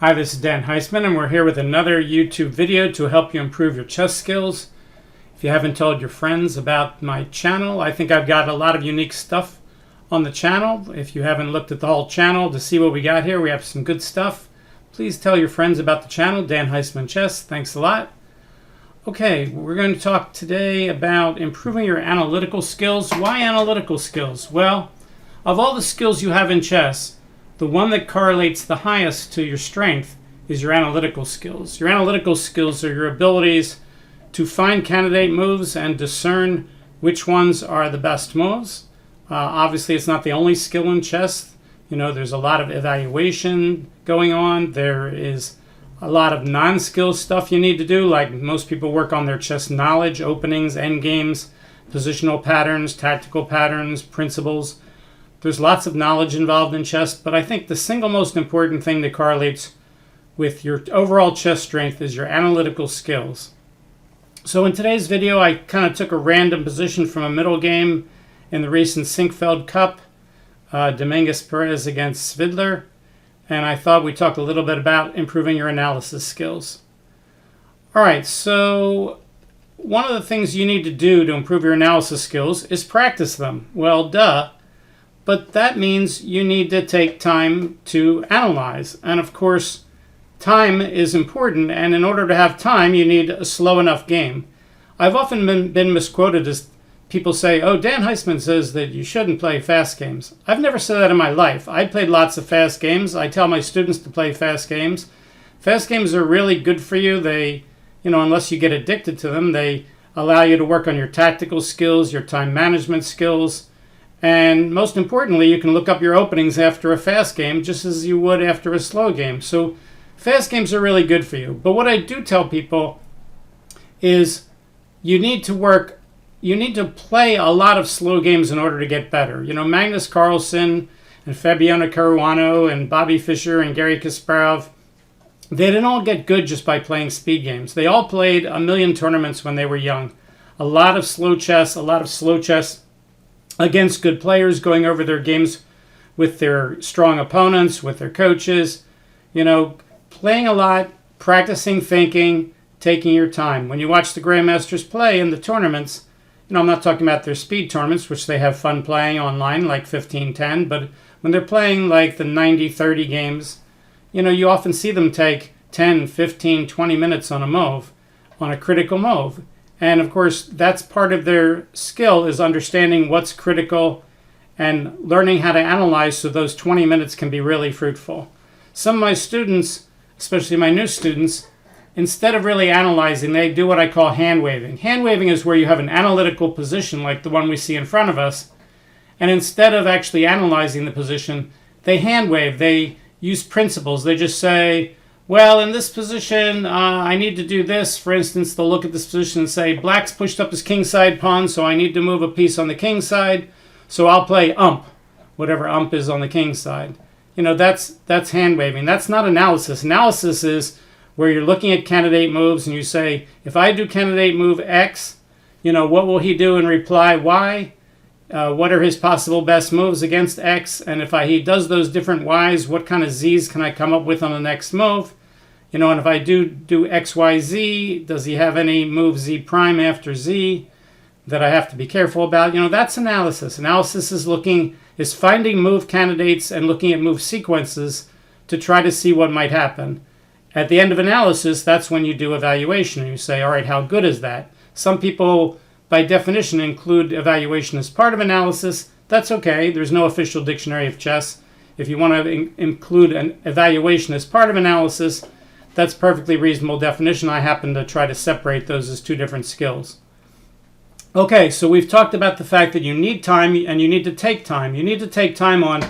Hi, this is Dan Heisman, and we're here with another YouTube video to help you improve your chess skills. If you haven't told your friends about my channel, I think I've got a lot of unique stuff on the channel. If you haven't looked at the whole channel to see what we got here, we have some good stuff. Please tell your friends about the channel, Dan Heisman Chess. Thanks a lot. Okay, we're going to talk today about improving your analytical skills. Why analytical skills? Well, of all the skills you have in chess, the one that correlates the highest to your strength is your analytical skills. Your analytical skills are your abilities to find candidate moves and discern which ones are the best moves. Obviously, it's not the only skill in chess. You know, there's a lot of evaluation going on. There is a lot of non-skill stuff you need to do, like most people work on their chess knowledge, openings, endgames, positional patterns, tactical patterns, principles. There's lots of knowledge involved in chess, but I think the single most important thing that correlates with your overall chess strength is your analytical skills. So in today's video, I kind of took a random position from a middle game in the recent Sinquefield Cup, Dominguez Perez against Svidler, and I thought we'd talk a little bit about improving your analysis skills. All right, so one of the things you need to do to improve your analysis skills is practice them. Well, duh. But that means you need to take time to analyze. And of course, time is important. And in order to have time, you need a slow enough game. I've often been misquoted as people say, oh, Dan Heisman says that you shouldn't play fast games. I've never said that in my life. I played lots of fast games. I tell my students to play fast games. Fast games are really good for you. They, unless you get addicted to them, they allow you to work on your tactical skills, your time management skills. And most importantly, you can look up your openings after a fast game just as you would after a slow game. So fast games are really good for you. But what I do tell people is you need to play a lot of slow games in order to get better. Magnus Carlsen and Fabiano Caruano and Bobby Fischer and Gary Kasparov, they didn't all get good just by playing speed games. They all played a million tournaments when they were young. A lot of slow chess against good players, going over their games with their strong opponents, with their coaches, playing a lot, practicing thinking, taking your time. When you watch the grandmasters play in the tournaments, I'm not talking about their speed tournaments, which they have fun playing online, like 15-10, but when they're playing like the 90-30 games, you often see them take 10, 15, 20 minutes on a move, on a critical move. And of course, that's part of their skill, is understanding what's critical and learning how to analyze so those 20 minutes can be really fruitful. Some of my students, especially my new students, instead of really analyzing, they do what I call hand waving. Hand waving is where you have an analytical position like the one we see in front of us, and instead of actually analyzing the position, they hand wave. They use principles. They just say, well, in this position, I need to do this. For instance, they'll look at this position and say, black's pushed up his kingside pawn, so I need to move a piece on the king side, so I'll play ump, whatever ump is on the king side. That's hand waving. That's not analysis. Analysis is where you're looking at candidate moves and you say, if I do candidate move X, what will he do in reply Y? What are his possible best moves against X? And if he does those different Ys, what kind of Zs can I come up with on the next move? And if I do X, Y, Z, does he have any move Z prime after Z that I have to be careful about? That's analysis. Analysis is finding move candidates and looking at move sequences to try to see what might happen. At the end of analysis, that's when you do evaluation. And you say, all right, how good is that? Some people, by definition, include evaluation as part of analysis. That's okay. There's no official dictionary of chess. If you want to include an evaluation as part of analysis, that's perfectly reasonable definition. I happen to try to separate those as two different skills. Okay, so we've talked about the fact that you need time and you need to take time. You need to take time on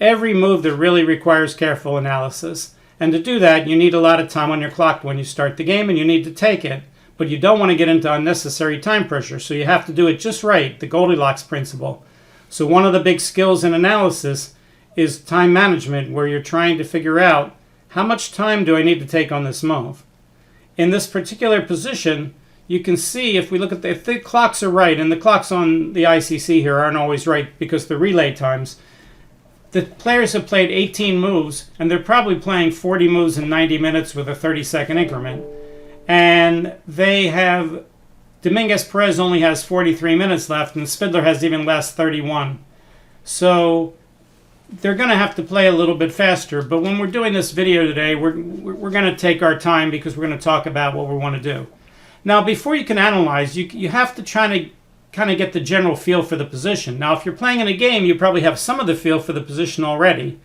every move that really requires careful analysis. And to do that, you need a lot of time on your clock when you start the game, and you need to take it. But you don't want to get into unnecessary time pressure, so you have to do it just right, the Goldilocks principle. So one of the big skills in analysis is time management, where you're trying to figure out how much time do I need to take on this move. In this particular position, you can see if the clocks are right, and the clocks on the ICC here aren't always right because the relay times, the players have played 18 moves, and they're probably playing 40 moves in 90 minutes with a 30-second increment. And they have, Dominguez Perez only has 43 minutes left, and Svidler has even less, 31. So they're going to have to play a little bit faster. But when we're doing this video today, we're going to take our time because we're going to talk about what we want to do. Now, before you can analyze, you have to try to kind of get the general feel for the position. Now, if you're playing in a game, you probably have some of the feel for the position already.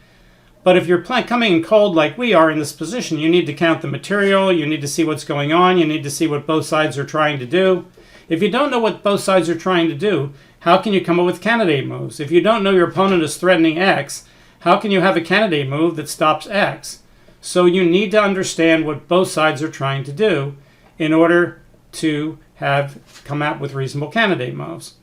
But if you're coming in cold like we are in this position, you need to count the material, you need to see what's going on, you need to see what both sides are trying to do. If you don't know what both sides are trying to do, how can you come up with candidate moves? If you don't know your opponent is threatening X, how can you have a candidate move that stops X? So you need to understand what both sides are trying to do in order to come out with reasonable candidate moves.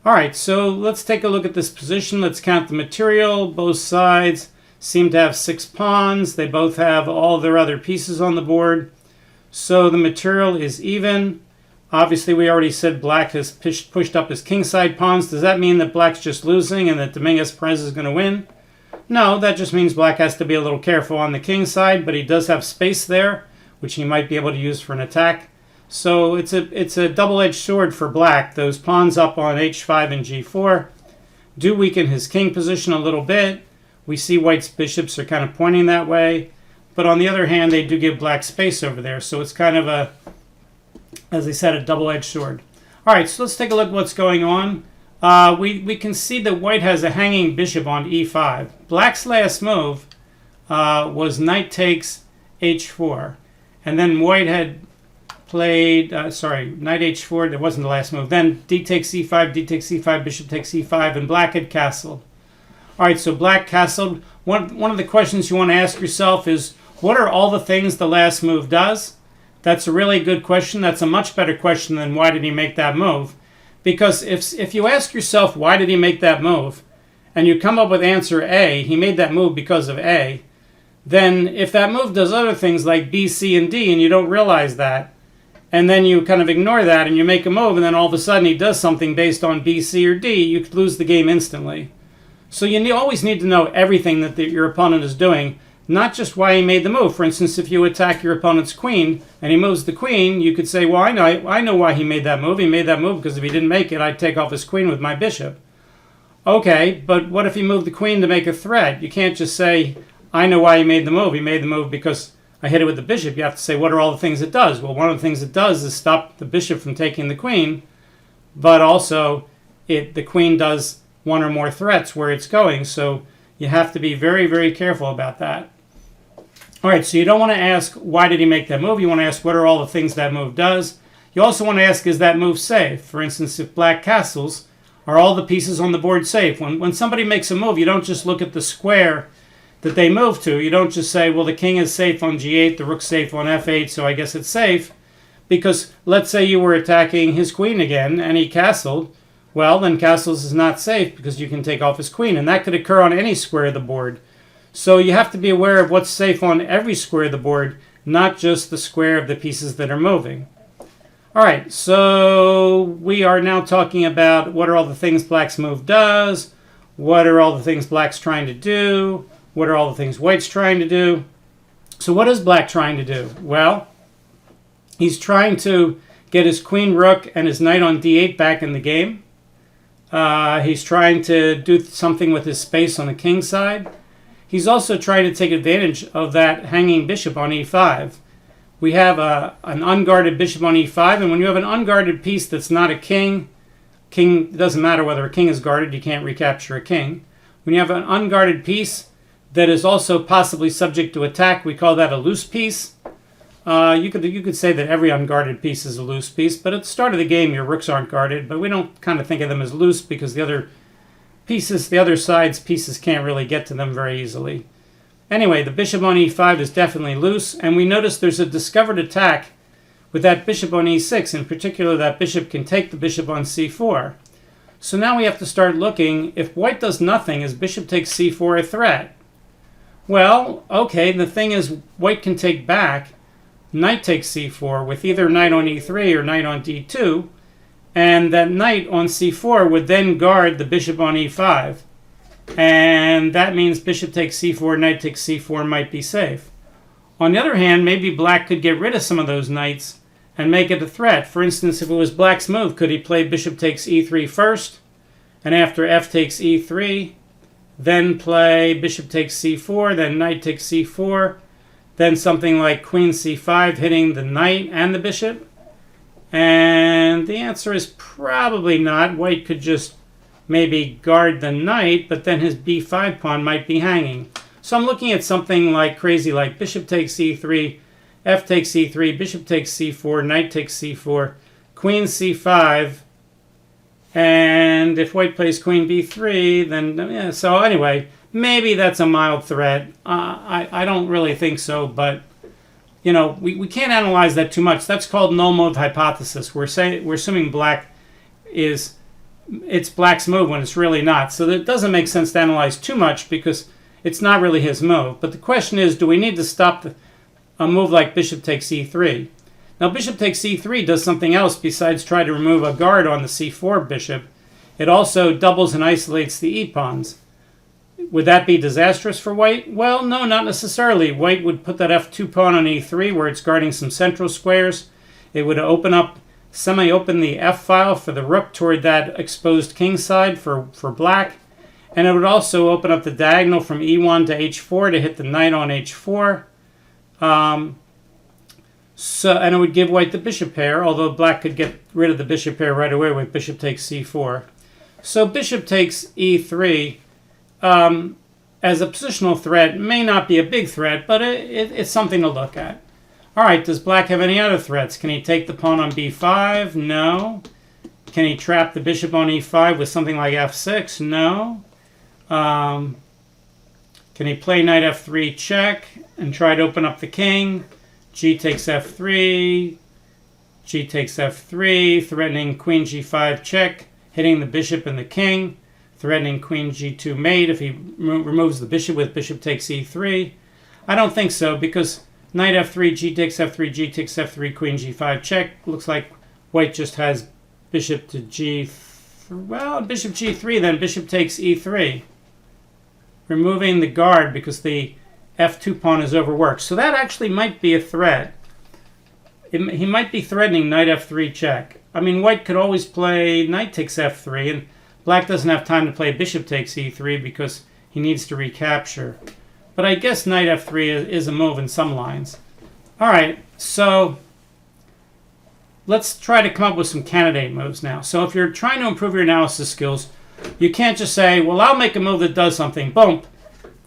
All right, so let's take a look at this position. Let's count the material. Both sides seem to have 6 pawns. They both have all their other pieces on the board. So the material is even. Obviously, we already said black has pushed up his kingside pawns. Does that mean that black's just losing and that Dominguez Perez is going to win? No, that just means black has to be a little careful on the king side, but he does have space there, which he might be able to use for an attack. So it's a double-edged sword for black. Those pawns up on h5 and g4 do weaken his king position a little bit. We see white's bishops are kind of pointing that way. But on the other hand, they do give black space over there. So it's kind of a, as I said, a double-edged sword. All right, so let's take a look at what's going on. We can see that white has a hanging bishop on e5. Black's last move was knight takes h4. And then white had played, knight h4, that wasn't the last move. Then d takes c5, d takes c5, bishop takes e5, and black had castled. All right, so black castled. One of the questions you want to ask yourself is, what are all the things the last move does? That's a really good question. That's a much better question than why did he make that move? Because if you ask yourself, why did he make that move? And you come up with answer A, he made that move because of A, then if that move does other things like B, C, and D, and you don't realize that, and then you kind of ignore that and you make a move, and then all of a sudden he does something based on B, C, or D, you could lose the game instantly. So you always need to know everything that your opponent is doing, not just why he made the move. For instance, if you attack your opponent's queen and he moves the queen, you could say, well, I know why he made that move. He made that move because if he didn't make it, I'd take off his queen with my bishop. Okay, but what if he moved the queen to make a threat? You can't just say, I know why he made the move. He made the move because I hit it with the bishop. You have to say, what are all the things it does? Well, one of the things it does is stop the bishop from taking the queen, but also the queen does one or more threats where it's going. So you have to be very, very careful about that. All right, so you don't want to ask, why did he make that move? You want to ask, what are all the things that move does? You also want to ask, is that move safe? For instance, if black castles, are all the pieces on the board safe? When somebody makes a move, you don't just look at the square that they move to. You don't just say, well, the king is safe on g8, the rook's safe on f8, so I guess it's safe. Because let's say you were attacking his queen again, and he castled. Well, then castles is not safe because you can take off his queen, and that could occur on any square of the board. So you have to be aware of what's safe on every square of the board, not just the square of the pieces that are moving. All right, so we are now talking about what are all the things black's move does, what are all the things black's trying to do, what are all the things white's trying to do. So what is black trying to do? Well, he's trying to get his queen, rook, and his knight on d8 back in the game. He's trying to do something with his space on the king side. He's also trying to take advantage of that hanging bishop on e5. We have an unguarded bishop on e5, and when you have an unguarded piece that's not a king, it doesn't matter whether a king is guarded, you can't recapture a king. When you have an unguarded piece that is also possibly subject to attack, we call that a loose piece. You could say that every unguarded piece is a loose piece, but at the start of the game, your rooks aren't guarded, but we don't kind of think of them as loose because the other side's pieces can't really get to them very easily. Anyway, the bishop on e5 is definitely loose, and we notice there's a discovered attack with that bishop on e6. In particular, that bishop can take the bishop on c4. So now we have to start looking, if white does nothing, is bishop takes c4 a threat? Well, okay, the thing is, white can take back, knight takes c4 with either knight on e3 or knight on d2, and that knight on c4 would then guard the bishop on e5. And that means bishop takes c4, knight takes c4 might be safe. On the other hand, maybe black could get rid of some of those knights and make it a threat. For instance, if it was black's move, could he play bishop takes e3 first, and after f takes e3, then play bishop takes c4, then knight takes c4, then something like queen c5 hitting the knight and the bishop? And the answer is probably not. White could just maybe guard the knight, but then his b5 pawn might be hanging. So I'm looking at something like crazy, like bishop takes e3, f takes e3, bishop takes c4, knight takes c4, queen c5, and if white plays queen b3, then, yeah, so anyway, maybe that's a mild threat. I don't really think so, but, you know, we can't analyze that too much. That's called null move hypothesis. We're assuming black is, it's black's move when it's really not. So it doesn't make sense to analyze too much because it's not really his move. But the question is, do we need to stop a move like bishop takes e3? Now, bishop takes e3 does something else besides try to remove a guard on the c4 bishop. It also doubles and isolates the e-pawns. Would that be disastrous for white? Well, no, not necessarily. White would put that f2 pawn on e3 where it's guarding some central squares. It would semi-open the f file for the rook toward that exposed king side for black. And it would also open up the diagonal from e1 to h4 to hit the knight on h4. And it would give white the bishop pair, although black could get rid of the bishop pair right away with bishop takes c4. So bishop takes e3 as a positional threat may not be a big threat, but it's something to look at. All right, does black have any other threats? Can he take the pawn on b5? No. Can he trap the bishop on e5 with something like f6? No. Can he play knight f3 check and try to open up the king? G takes f3, G takes f3, threatening queen g5 check, hitting the bishop and the king, threatening queen g2 mate if he removes the bishop with bishop takes e3. I don't think so, because knight f3, G takes f3, G takes f3, queen g5 check. Looks like white just has bishop to g3. Well, bishop g3, then bishop takes e3, removing the guard because the f2 pawn is overworked. So that actually might be a threat. He might be threatening knight f3 check. I mean, white could always play knight takes f3, and black doesn't have time to play bishop takes e3 because he needs to recapture. But I guess knight f3 is a move in some lines. All right, so let's try to come up with some candidate moves now. So if you're trying to improve your analysis skills, you can't just say, well, I'll make a move that does something. Boom.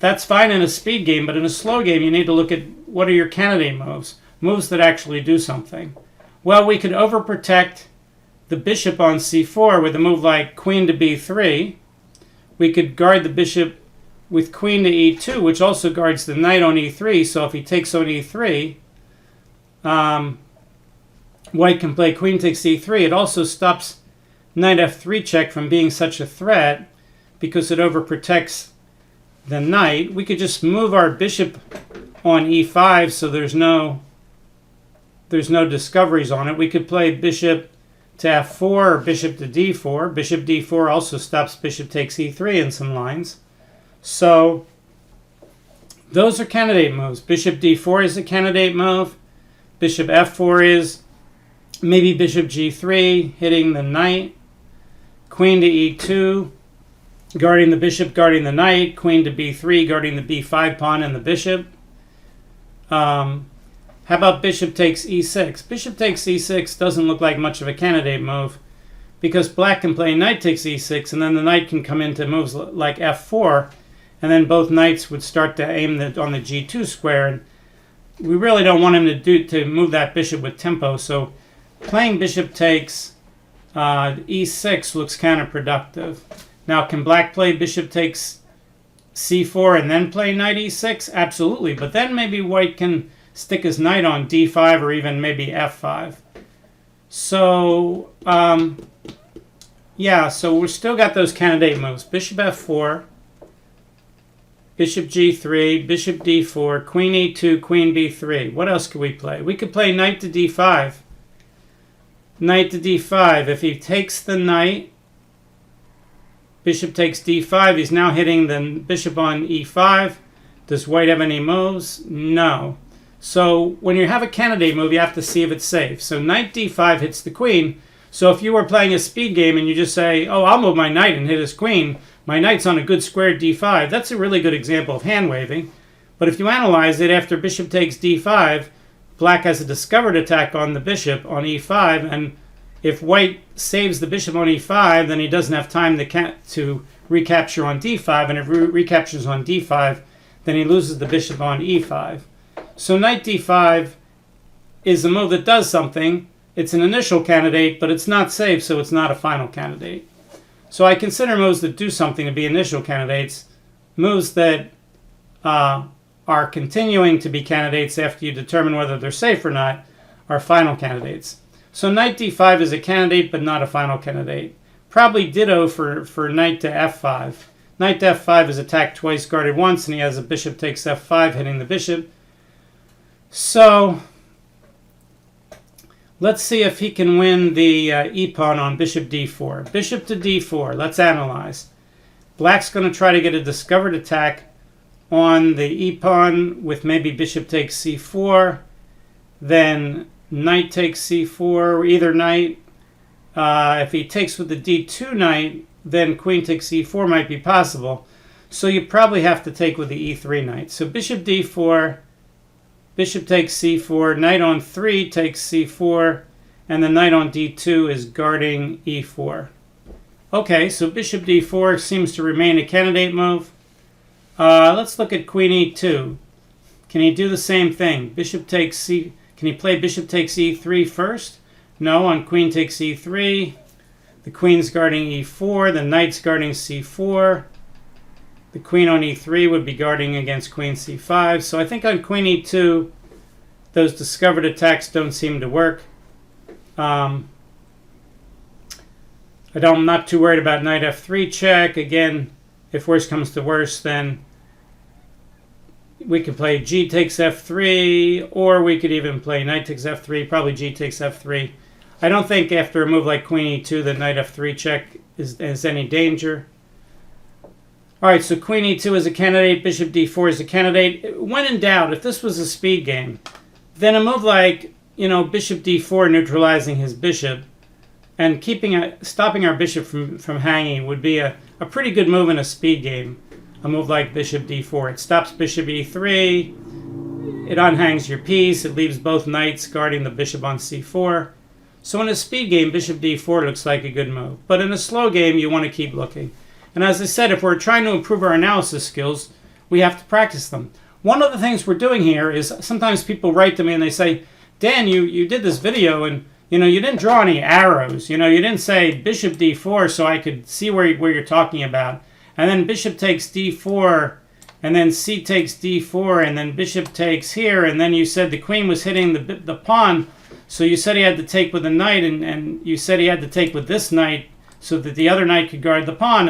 That's fine in a speed game, but in a slow game, you need to look at what are your candidate moves, moves that actually do something. Well, we could overprotect the bishop on c4 with a move like queen to b3. We could guard the bishop with queen to e2, which also guards the knight on e3. So if he takes on e3, white can play queen takes e3. It also stops knight f3 check from being such a threat because it overprotects the knight. We could just move our bishop on e5 so there's no discoveries on it. We could play bishop to f4 or bishop to d4. Bishop d4 also stops bishop takes e3 in some lines. So those are candidate moves. Bishop d4 is a candidate move. Bishop f4 is. Maybe bishop g3 hitting the knight. Queen to e2 guarding the bishop, guarding the knight. Queen to b3 guarding the b5 pawn and the bishop. How about bishop takes e6? Bishop takes e6 doesn't look like much of a candidate move because black can play knight takes e6 and then the knight can come into moves like f4 and then both knights would start to aim on the g2 square, and we really don't want him to move that bishop with tempo. So playing bishop takes e6 looks counterproductive. Now, can black play bishop takes c4 and then play knight e6? Absolutely, but then maybe white can stick his knight on d5 or even maybe f5. So, yeah, so we've still got those candidate moves. Bishop f4, bishop g3, bishop d4, queen e2, queen b3. What else could we play? We could play knight to d5. Knight to d5. If he takes the knight, Bishop takes d5. He's now hitting the bishop on e5. Does white have any moves? No. So when you have a candidate move, you have to see if it's safe. So knight d5 hits the queen. So if you were playing a speed game and you just say, oh, I'll move my knight and hit his queen, my knight's on a good square d5, that's a really good example of hand waving. But if you analyze it, after bishop takes d5, black has a discovered attack on the bishop on e5, and if white saves the bishop on e5, then he doesn't have time to recapture on d5, and if recaptures on d5, then he loses the bishop on e5. So knight d5 is a move that does something. It's an initial candidate, but it's not safe, so it's not a final candidate. So I consider moves that do something to be initial candidates. Moves that are continuing to be candidates after you determine whether they're safe or not are final candidates. So knight d5 is a candidate, but not a final candidate. Probably ditto for knight to f5. Knight to f5 is attacked twice, guarded once, and he has a bishop takes f5, hitting the bishop. So let's see if he can win the e-pawn on bishop d4. Bishop to d4. Let's analyze. Black's going to try to get a discovered attack on the e-pawn with maybe bishop takes c4. Then knight takes c4, or either knight. If he takes with the d2 knight, then queen takes e4 might be possible. So you probably have to take with the e3 knight. So bishop d4, bishop takes c4, knight on 3 takes c4, and the knight on d2 is guarding e4. Okay, so bishop d4 seems to remain a candidate move. Let's look at queen e2. Can he do the same thing? Bishop takes c. Can he play bishop takes e3 first? No, on queen takes e3. The queen's guarding e4, the knight's guarding c4. The queen on e3 would be guarding against queen c5. So I think on queen e2, those discovered attacks don't seem to work. I'm not too worried about knight f3 check. Again, if worse comes to worse, then we could play g takes f3, or we could even play knight takes f3, probably g takes f3. I don't think after a move like queen e2 that knight f3 check is any danger. All right, so queen e2 is a candidate, bishop d4 is a candidate. When in doubt, if this was a speed game, then a move like, bishop d4 neutralizing his bishop and stopping our bishop from hanging would be a pretty good move in a speed game. A move like bishop d4. It stops bishop e3, it unhangs your piece, it leaves both knights guarding the bishop on c4. So in a speed game, bishop d4 looks like a good move. But in a slow game, you want to keep looking. And as I said, if we're trying to improve our analysis skills, we have to practice them. One of the things we're doing here is sometimes people write to me and they say, Dan, you did this video and you didn't draw any arrows. You didn't say bishop d4 so I could see where you're talking about. And then bishop takes d4, and then c takes d4, and then bishop takes here, and then you said the queen was hitting the pawn. So you said he had to take with the knight, and you said he had to take with this knight so that the other knight could guard the pawn.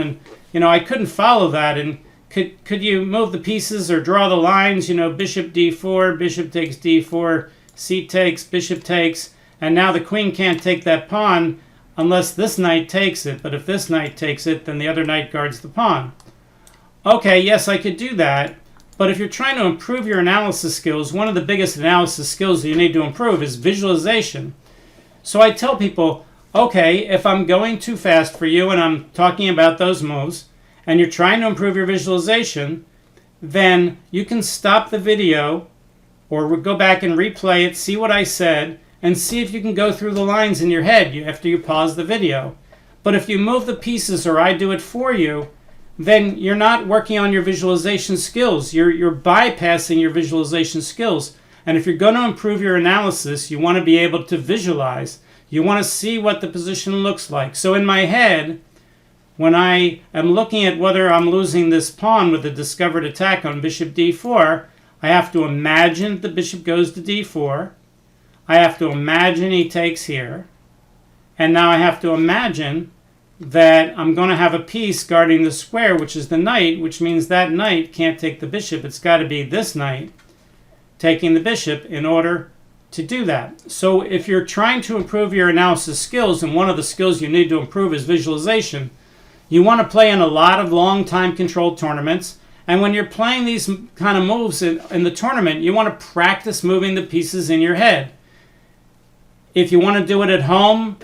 And, I couldn't follow that. And could you move the pieces or draw the lines? Bishop d4, bishop takes d4, c takes, bishop takes. And now the queen can't take that pawn unless this knight takes it. But if this knight takes it, then the other knight guards the pawn. Okay, yes, I could do that. But if you're trying to improve your analysis skills, one of the biggest analysis skills that you need to improve is visualization. So I tell people, okay, if I'm going too fast for you and I'm talking about those moves, and you're trying to improve your visualization, then you can stop the video or go back and replay it, see what I said, and see if you can go through the lines in your head after you pause the video. But if you move the pieces or I do it for you, then you're not working on your visualization skills. You're bypassing your visualization skills. And if you're going to improve your analysis, you want to be able to visualize. You want to see what the position looks like. So in my head, when I am looking at whether I'm losing this pawn with a discovered attack on bishop d4, I have to imagine the bishop goes to d4. I have to imagine he takes here. And now I have to imagine that I'm going to have a piece guarding the square, which is the knight, which means that knight can't take the bishop. It's got to be this knight taking the bishop in order to do that. So if you're trying to improve your analysis skills, and one of the skills you need to improve is visualization, You want to play in a lot of long time controlled tournaments. And when you're playing these kind of moves in the tournament, you want to practice moving the pieces in your head. If you want to do it at home,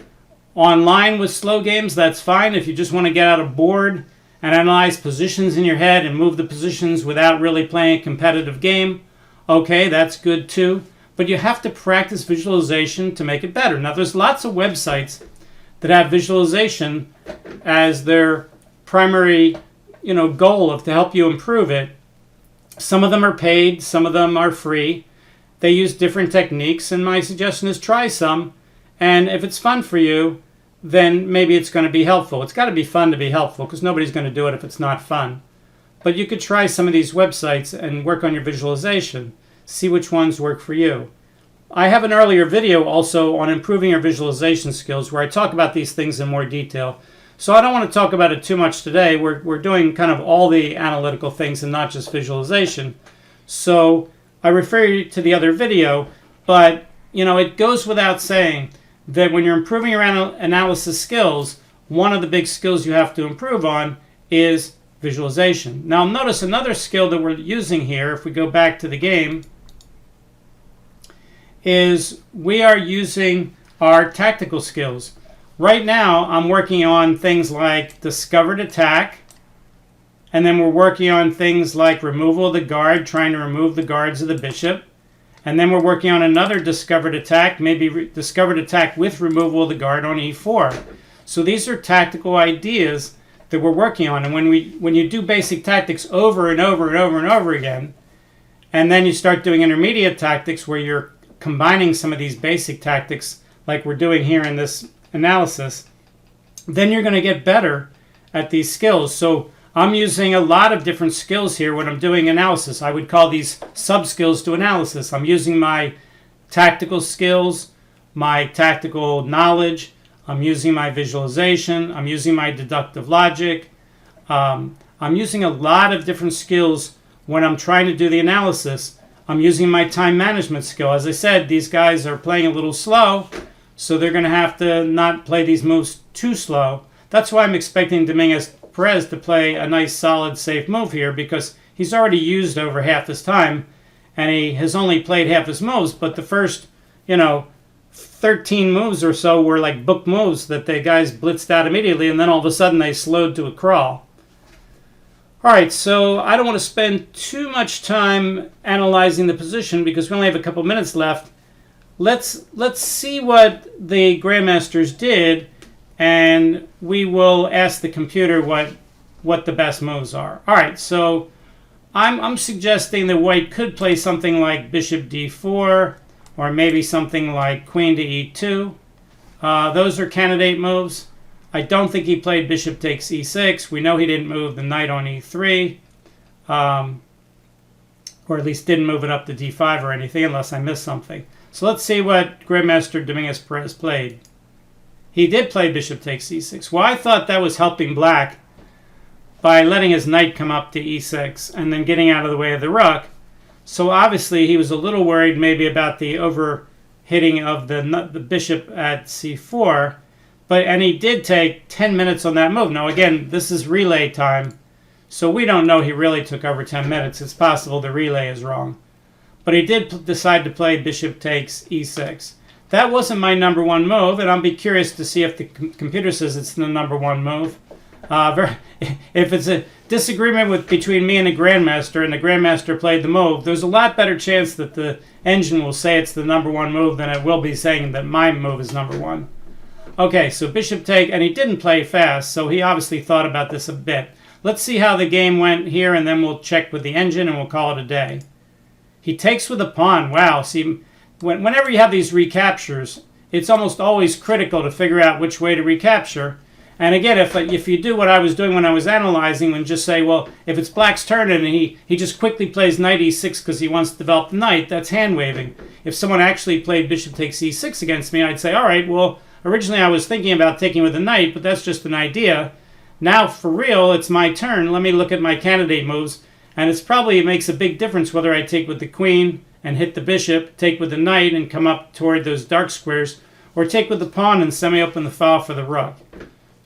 online with slow games, that's fine. If you just want to get out a board and analyze positions in your head and move the positions without really playing a competitive game, okay, that's good too. But you have to practice visualization to make it better. Now, there's lots of websites that have visualization as their primary goal of to help you improve it. Some of them are paid, some of them are free. They use different techniques, and my suggestion is try some. And if it's fun for you, then maybe it's going to be helpful. It's got to be fun to be helpful, because nobody's going to do it if it's not fun. But you could try some of these websites and work on your visualization. See which ones work for you. I have an earlier video also on improving your visualization skills where I talk about these things in more detail. So I don't want to talk about it too much today. We're doing kind of all the analytical things and not just visualization. So I refer you to the other video, but it goes without saying that when you're improving your analysis skills, one of the big skills you have to improve on is visualization. Now notice another skill that we're using here, if we go back to the game, is we are using our tactical skills. Right now, I'm working on things like discovered attack, and then we're working on things like removal of the guard, trying to remove the guards of the bishop, and then we're working on another discovered attack, maybe discovered attack with removal of the guard on e4. So these are tactical ideas that we're working on, and when you do basic tactics over and over and over and over again, and then you start doing intermediate tactics where you're combining some of these basic tactics like we're doing here in this analysis, then you're going to get better at these skills. So I'm using a lot of different skills here when I'm doing analysis. I would call these sub-skills to analysis. I'm using my tactical skills, my tactical knowledge, I'm using my visualization, I'm using my deductive logic. I'm using a lot of different skills when I'm trying to do the analysis. I'm using my time management skill. As I said, these guys are playing a little slow, so they're going to have to not play these moves too slow. That's why I'm expecting Dominguez Perez to play a nice, solid, safe move here, because he's already used over half his time, and he has only played half his moves, but the first, 13 moves or so were like book moves that the guys blitzed out immediately, and then all of a sudden they slowed to a crawl. All right, so I don't want to spend too much time analyzing the position because we only have a couple minutes left. Let's see what the Grandmasters did, and we will ask the computer what the best moves are. All right, so I'm suggesting that White could play something like Bishop d4, or maybe something like Queen to e2. Those are candidate moves. I don't think he played Bishop takes e6. We know he didn't move the knight on e3, or at least didn't move it up to d5 or anything, unless I missed something. So let's see what Grandmaster Dominguez Perez played. He did play Bishop takes e6. Well, I thought that was helping Black by letting his knight come up to e6 and then getting out of the way of the rook. So obviously he was a little worried maybe about the overhitting of the bishop at c4, and he did take 10 minutes on that move. Now again, this is relay time, so we don't know he really took over 10 minutes. It's possible the relay is wrong. But he did decide to play Bishop takes e6. That wasn't my number one move, and I'll be curious to see if the computer says it's the number one move. If it's a disagreement between me and the Grandmaster played the move, there's a lot better chance that the engine will say it's the number one move than it will be saying that my move is number one. Okay, so Bishop take, and he didn't play fast, so he obviously thought about this a bit. Let's see how the game went here, and then we'll check with the engine, and we'll call it a day. He takes with a pawn. Wow, see, whenever you have these recaptures, it's almost always critical to figure out which way to recapture. And again, if you do what I was doing when I was analyzing, and just say, well, if it's Black's turn and he just quickly plays knight e6 because he wants to develop the knight, that's hand-waving. If someone actually played Bishop takes e6 against me, I'd say, all right, well, originally I was thinking about taking with the knight, but that's just an idea. Now, for real, it's my turn. Let me look at my candidate moves. And it makes a big difference whether I take with the queen and hit the bishop, take with the knight and come up toward those dark squares, or take with the pawn and semi-open the file for the rook.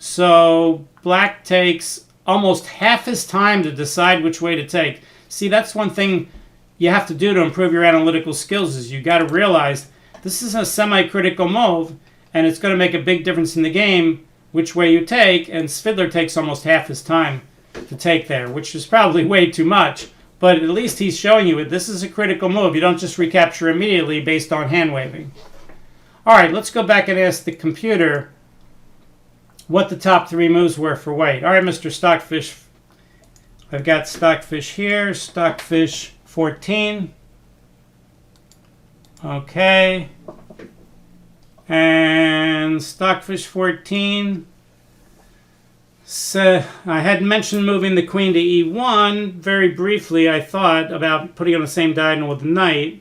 So black takes almost half his time to decide which way to take. See, that's one thing you have to do to improve your analytical skills is you got to realize this is a semi-critical move, and it's going to make a big difference in the game which way you take, and Svidler takes almost half his time to take there, which is probably way too much, but at least he's showing you it. This is a critical move. You don't just recapture immediately based on hand waving. All right, let's go back and ask the computer what the top 3 moves were for white. All right, Mr. Stockfish, I've got Stockfish here, Stockfish 14. Okay. And Stockfish 14. So I had mentioned moving the queen to e1 very briefly. I thought about putting on the same diagonal with the knight,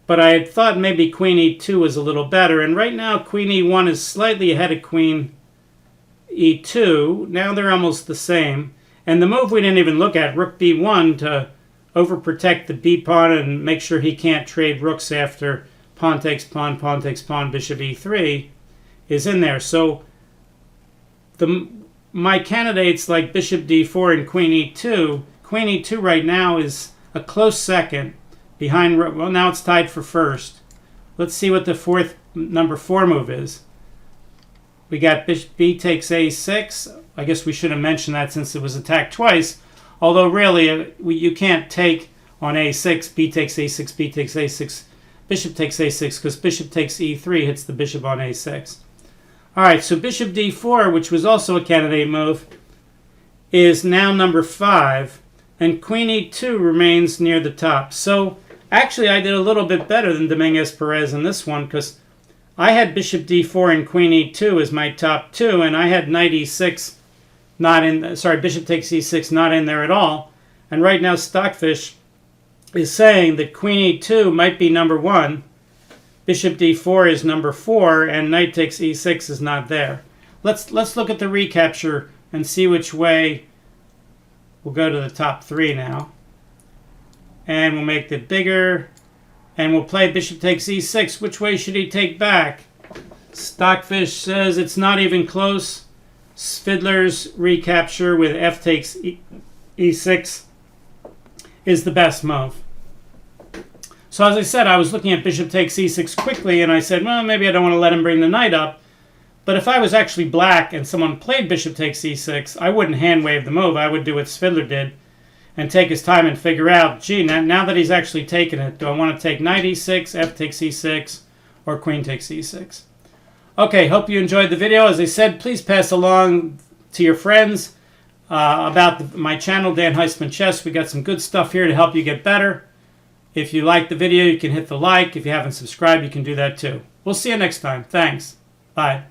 but I had thought maybe queen e2 was a little better. And right now queen e1 is slightly ahead of queen e2. Now they're almost the same. And the move we didn't even look at, rook b1, to overprotect the b pawn and make sure he can't trade rooks after pawn takes pawn, pawn takes pawn, bishop e3, is in there. So my candidates like bishop d4 and queen e2, queen e2 right now is a close second behind, well, now it's tied for first. Let's see what the number 4 move is. We got bishop b takes a6. I guess we should have mentioned that since it was attacked twice. Although really, you can't take on a6, b takes a6, b takes a6, bishop takes a6, because bishop takes e3 hits the bishop on a6. All right, so bishop d4, which was also a candidate move, is now number 5, and queen e2 remains near the top. So actually, I did a little bit better than Dominguez Perez in this one, because I had bishop d4 and queen e2 as my top 2, and I had knight e6 not in, sorry, bishop takes e6 not in there at all. And right now Stockfish is saying that queen e2 might be number 1, bishop d4 is number 4, and knight takes e6 is not there. Let's look at the recapture and see which way. We'll go to the top 3 now. And we'll make it bigger. And we'll play bishop takes e6. Which way should he take back? Stockfish says it's not even close. Svidler's recapture with f takes e6 is the best move. So as I said, I was looking at bishop takes e6 quickly, and I said, well, maybe I don't want to let him bring the knight up. But if I was actually black and someone played bishop takes e6, I wouldn't hand wave the move. I would do what Svidler did and take his time and figure out, gee, now that he's actually taken it, do I want to take knight e6, f takes e6, or queen takes e6? Okay, hope you enjoyed the video. As I said, please pass along to your friends about my channel, Dan Heisman Chess. We got some good stuff here to help you get better. If you like the video, you can hit the like. If you haven't subscribed, you can do that too. We'll see you next time. Thanks. Bye.